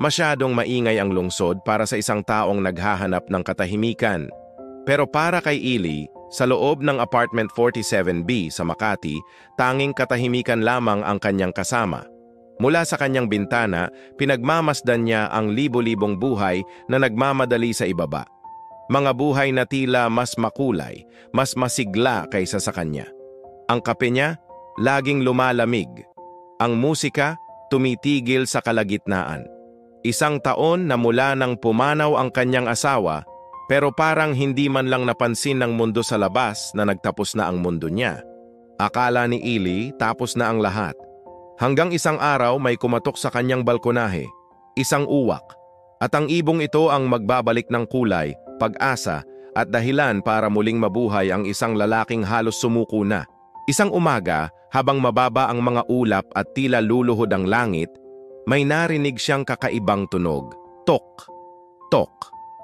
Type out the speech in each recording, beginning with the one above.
Masyadong maingay ang lungsod para sa isang taong naghahanap ng katahimikan. Pero para kay Ili, sa loob ng apartment 47B sa Makati, tanging katahimikan lamang ang kanyang kasama. Mula sa kanyang bintana, pinagmamasdan niya ang libo-libong buhay na nagmamadali sa ibaba. Mga buhay na tila mas makulay, mas masigla kaysa sa kanya. Ang kape niya, laging lumalamig. Ang musika, tumitigil sa kalagitnaan. Isang taon na mula nang pumanaw ang kanyang asawa, pero parang hindi man lang napansin ng mundo sa labas na nagtapos na ang mundo niya. Akala ni Ili tapos na ang lahat. Hanggang isang araw may kumatok sa kanyang balkonahe, isang uwak. At ang ibong ito ang magbabalik ng kulay, pag-asa at dahilan para muling mabuhay ang isang lalaking halos sumuko na. Isang umaga, habang mababa ang mga ulap at tila luluhod ang langit, may narinig siyang kakaibang tunog. Tok, tok,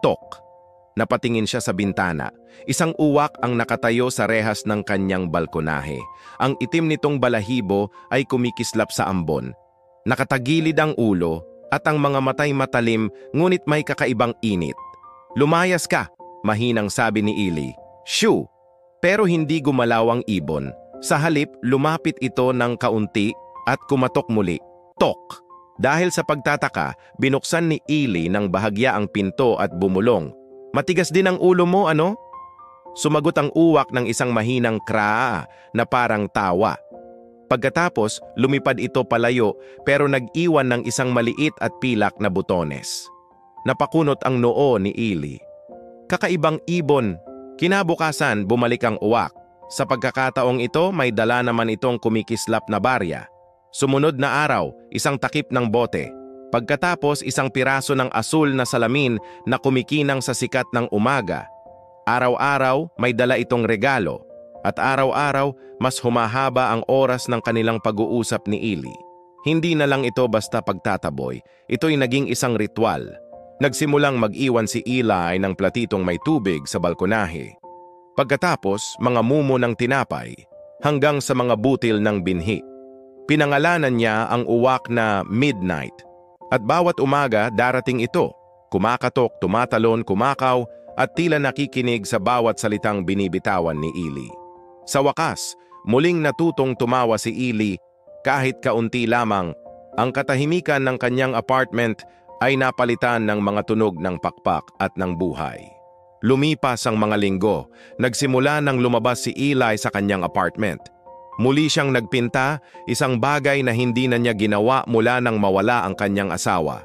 tok. Napatingin siya sa bintana. Isang uwak ang nakatayo sa rehas ng kanyang balkonahe. Ang itim nitong balahibo ay kumikislap sa ambon. Nakatagilid ang ulo at ang mga matay matalim ngunit may kakaibang init. Lumayas ka, mahinang sabi ni Ili. Shoo! Pero hindi gumalaw ang ibon. Sa halip, lumapit ito ng kaunti at kumatok muli. Tok! Dahil sa pagtataka, binuksan ni Ili ng bahagya ang pinto at bumulong. Matigas din ang ulo mo, ano? Sumagot ang uwak ng isang mahinang kraa na parang tawa. Pagkatapos, lumipad ito palayo pero nag-iwan ng isang maliit at pilak na butones. Napakunot ang noo ni Ili. Kakaibang ibon. Kinabukasan, bumalik ang uwak. Sa pagkakataong ito, may dala naman itong kumikislap na barya. Sumunod na araw, isang takip ng bote. Pagkatapos, isang piraso ng asul na salamin na kumikinang sa sikat ng umaga. Araw-araw, may dala itong regalo. At araw-araw, mas humahaba ang oras ng kanilang pag-uusap ni Ili. Hindi na lang ito basta pagtataboy. Ito'y naging isang ritual. Nagsimulang mag-iwan si Eli ng platitong may tubig sa balkonahe. Pagkatapos, mga mumo ng tinapay, hanggang sa mga butil ng binhi. Pinangalanan niya ang uwak na Midnight. At bawat umaga darating ito, kumakatok, tumatalon, kumakaw, at tila nakikinig sa bawat salitang binibitawan ni Ili. Sa wakas, muling natutong tumawa si Ili kahit kaunti lamang. Ang katahimikan ng kanyang apartment ay napalitan ng mga tunog ng pakpak at ng buhay. Lumipas ang mga linggo, nagsimula nang lumabas si Eli sa kanyang apartment. Muli siyang nagpinta, isang bagay na hindi na niya ginawa mula nang mawala ang kanyang asawa.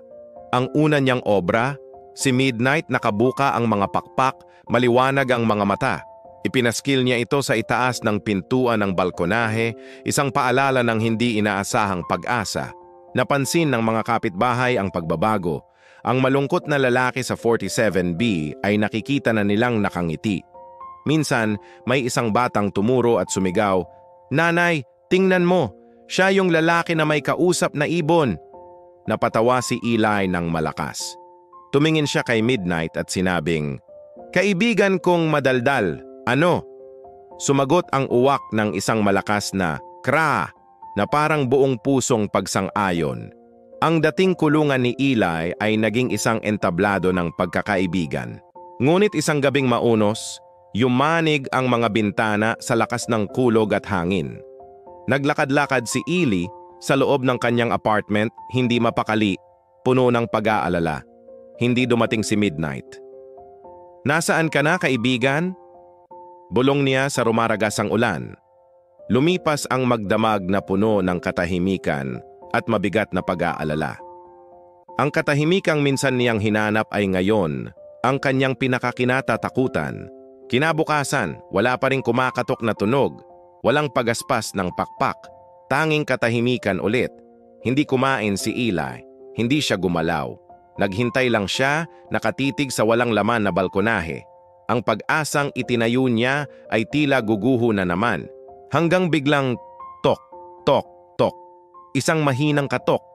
Ang una niyang obra, si Midnight, nakabuka ang mga pakpak, maliwanag ang mga mata. Ipinaskil niya ito sa itaas ng pintuan ng balkonahe, isang paalala ng hindi inaasahang pag-asa. Napansin ng mga kapitbahay ang pagbabago. Ang malungkot na lalaki sa 47B ay nakikita na nilang nakangiti. Minsan, may isang batang tumuro at sumigaw, "Nanay, tingnan mo, siya yung lalaki na may kausap na ibon." Napatawa si Eli ng malakas. Tumingin siya kay Midnight at sinabing, "Kaibigan kong madaldal, ano?" Sumagot ang uwak ng isang malakas na kraa na parang buong pusong pagsang-ayon. Ang dating kulungan ni Eli ay naging isang entablado ng pagkakaibigan. Ngunit isang gabing maunos, yumanig ang mga bintana sa lakas ng kulog at hangin. Naglakad-lakad si Eli sa loob ng kanyang apartment, hindi mapakali, puno ng pag-aalala. Hindi dumating si Midnight. "Nasaan ka na, kaibigan?" Bulong niya sa rumaragasang ulan. Lumipas ang magdamag na puno ng katahimikan at mabigat na pag-aalala. Ang katahimikang minsan niyang hinanap ay ngayon ang kanyang pinakakinatatakutan. Kinabukasan, wala pa ring kumakatok na tunog, walang pagaspas ng pakpak, tanging katahimikan ulit. Hindi kumain si Eli, hindi siya gumalaw. Naghintay lang siya, nakatitig sa walang laman na balkonahe. Ang pag-asang itinayo niya ay tila guguho na naman. Hanggang biglang tok, tok, tok. Isang mahinang katok.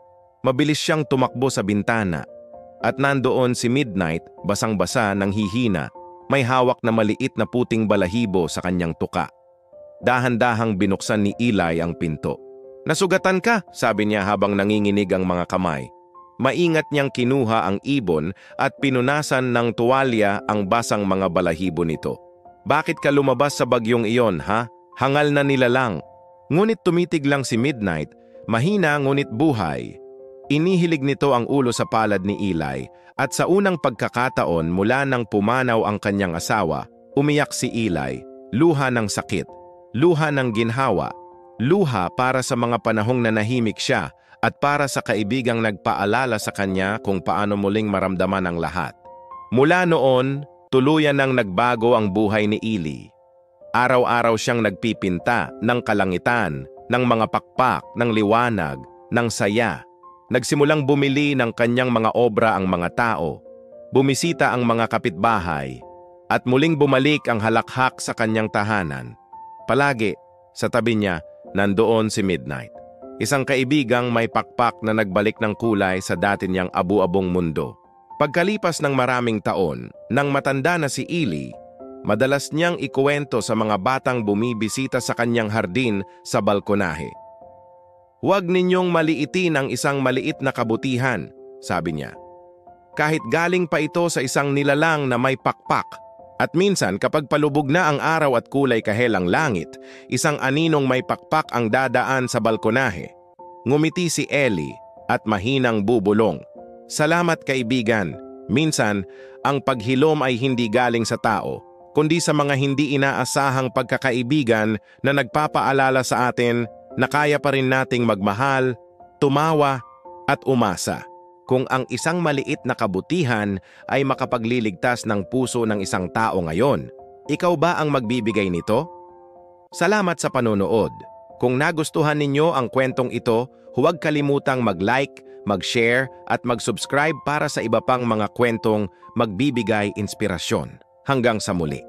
Mabilis siyang tumakbo sa bintana. At nandoon si Midnight, basang-basa ng hihina. May hawak na maliit na puting balahibo sa kanyang tuka. Dahan-dahang binuksan ni Eli ang pinto. "Nasugatan ka," sabi niya habang nanginginig ang mga kamay. Maingat niyang kinuha ang ibon at pinunasan ng tuwalya ang basang mga balahibo nito. "Bakit ka lumabas sa bagyong iyon, ha? Hangal na nilalang." Ngunit tumitig lang si Midnight, mahina ngunit buhay. Inihilig nito ang ulo sa palad ni Eli at sa unang pagkakataon mula nang pumanaw ang kanyang asawa, umiyak si Eli, luha ng sakit, luha ng ginhawa, luha para sa mga panahong nanahimik siya at para sa kaibigang nagpaalala sa kanya kung paano muling maramdaman ang lahat. Mula noon, tuluyan nang nagbago ang buhay ni Eli. Araw-araw siyang nagpipinta ng kalangitan, ng mga pakpak, ng liwanag, ng saya. Nagsimulang bumili ng kanyang mga obra ang mga tao, bumisita ang mga kapitbahay, at muling bumalik ang halakhak sa kanyang tahanan. Palagi, sa tabi niya, nandoon si Midnight. Isang kaibigang may pakpak na nagbalik ng kulay sa dati niyang abu-abong mundo. Pagkalipas ng maraming taon, nang matanda na si Eli, madalas niyang ikuwento sa mga batang bumibisita sa kanyang hardin sa balkonahe. "Huwag ninyong maliitin ang isang maliit na kabutihan," sabi niya. "Kahit galing pa ito sa isang nilalang na may pakpak." At minsan kapag palubog na ang araw at kulay kahelang langit, isang aninong may pakpak ang dadaan sa balkonahe. Ngumiti si Eli at mahinang bubulong. "Salamat kaibigan." Minsan, ang paghilom ay hindi galing sa tao, kundi sa mga hindi inaasahang pagkakaibigan na nagpapaalala sa atin na kaya pa rin nating magmahal, tumawa at umasa. Kung ang isang maliit na kabutihan ay makapagliligtas ng puso ng isang tao ngayon, ikaw ba ang magbibigay nito? Salamat sa panonood. Kung nagustuhan ninyo ang kwentong ito, huwag kalimutang mag-like, mag-share at mag-subscribe para sa iba pang mga kwentong magbibigay inspirasyon. Hanggang sa muli.